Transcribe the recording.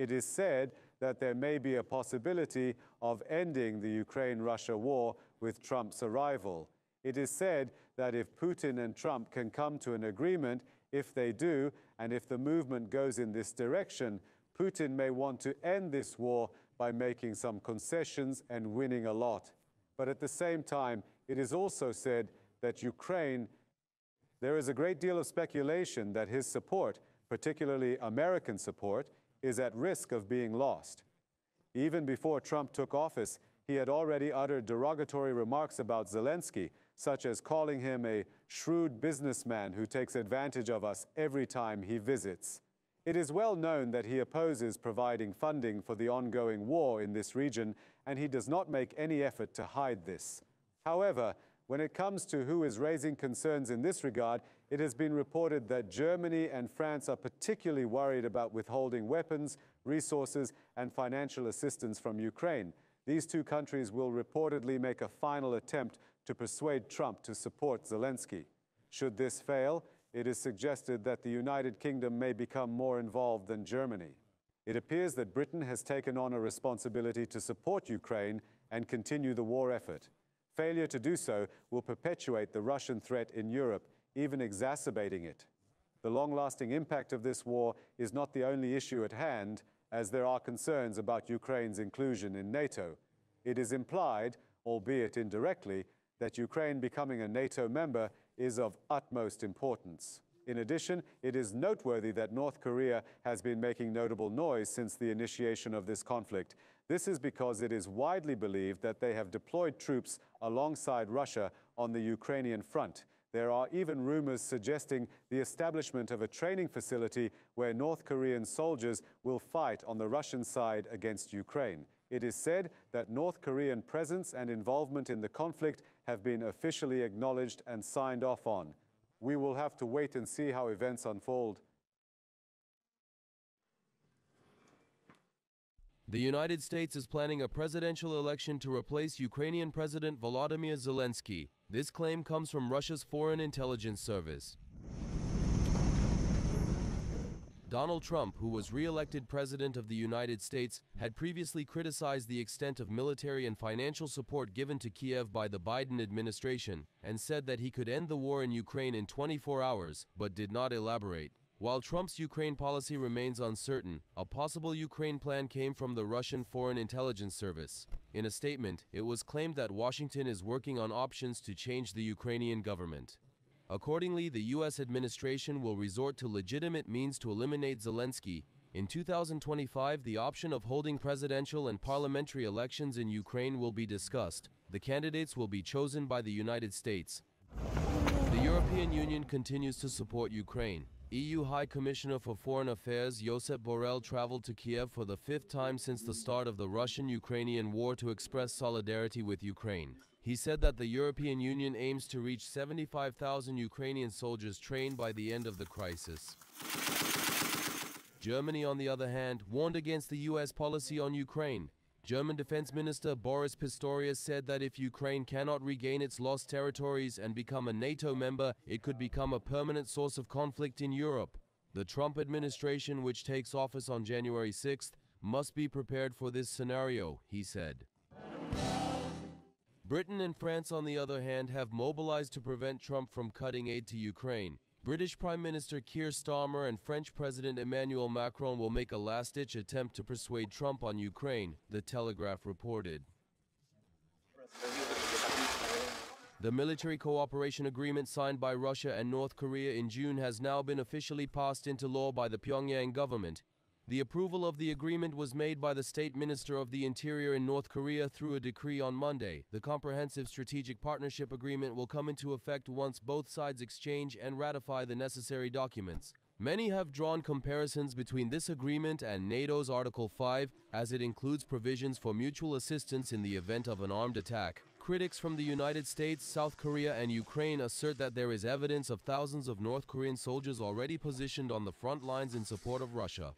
It is said that there may be a possibility of ending the Ukraine-Russia war with Trump's arrival. It is said that if Putin and Trump can come to an agreement, if they do, and if the movement goes in this direction, Putin may want to end this war by making some concessions and winning a lot. But at the same time, it is also said that there is a great deal of speculation that his support, particularly American support, is at risk of being lost. Even before Trump took office, he had already uttered derogatory remarks about Zelensky, such as calling him a shrewd businessman who takes advantage of us every time he visits. It is well known that he opposes providing funding for the ongoing war in this region, and he does not make any effort to hide this. However, when it comes to who is raising concerns in this regard, it has been reported that Germany and France are particularly worried about withholding weapons, resources, and financial assistance from Ukraine. These two countries will reportedly make a final attempt to persuade Trump to support Zelensky. Should this fail, it is suggested that the United Kingdom may become more involved than Germany. It appears that Britain has taken on a responsibility to support Ukraine and continue the war effort. Failure to do so will perpetuate the Russian threat in Europe, even exacerbating it. The long-lasting impact of this war is not the only issue at hand, as there are concerns about Ukraine's inclusion in NATO. It is implied, albeit indirectly, that Ukraine becoming a NATO member is of utmost importance. In addition, it is noteworthy that North Korea has been making notable noise since the initiation of this conflict. This is because it is widely believed that they have deployed troops alongside Russia on the Ukrainian front. There are even rumors suggesting the establishment of a training facility where North Korean soldiers will fight on the Russian side against Ukraine. It is said that North Korean presence and involvement in the conflict have been officially acknowledged and signed off on. We will have to wait and see how events unfold. The United States is planning a presidential election to replace Ukrainian President Volodymyr Zelensky. This claim comes from Russia's Foreign Intelligence Service. Donald Trump, who was re-elected President of the United States, had previously criticized the extent of military and financial support given to Kiev by the Biden administration and said that he could end the war in Ukraine in 24 hours, but did not elaborate. While Trump's Ukraine policy remains uncertain, a possible Ukraine plan came from the Russian Foreign Intelligence Service. In a statement, it was claimed that Washington is working on options to change the Ukrainian government. Accordingly, the U.S. administration will resort to legitimate means to eliminate Zelensky. In 2025, the option of holding presidential and parliamentary elections in Ukraine will be discussed. The candidates will be chosen by the United States. The European Union continues to support Ukraine. EU High Commissioner for Foreign Affairs Josep Borrell traveled to Kiev for the 5th time since the start of the Russian-Ukrainian war to express solidarity with Ukraine. He said that the European Union aims to reach 75,000 Ukrainian soldiers trained by the end of the crisis. Germany, on the other hand, warned against the U.S. policy on Ukraine. German Defense Minister Boris Pistorius said that if Ukraine cannot regain its lost territories and become a NATO member, it could become a permanent source of conflict in Europe. The Trump administration, which takes office on January 6th, must be prepared for this scenario, he said. Britain and France, on the other hand, have mobilized to prevent Trump from cutting aid to Ukraine. British Prime Minister Keir Starmer and French President Emmanuel Macron will make a last-ditch attempt to persuade Trump on Ukraine, The Telegraph reported. The military cooperation agreement signed by Russia and North Korea in June has now been officially passed into law by the Pyongyang government. The approval of the agreement was made by the State Minister of the Interior in North Korea through a decree on Monday. The Comprehensive Strategic Partnership Agreement will come into effect once both sides exchange and ratify the necessary documents. Many have drawn comparisons between this agreement and NATO's Article 5, as it includes provisions for mutual assistance in the event of an armed attack. Critics from the United States, South Korea, and Ukraine assert that there is evidence of thousands of North Korean soldiers already positioned on the front lines in support of Russia.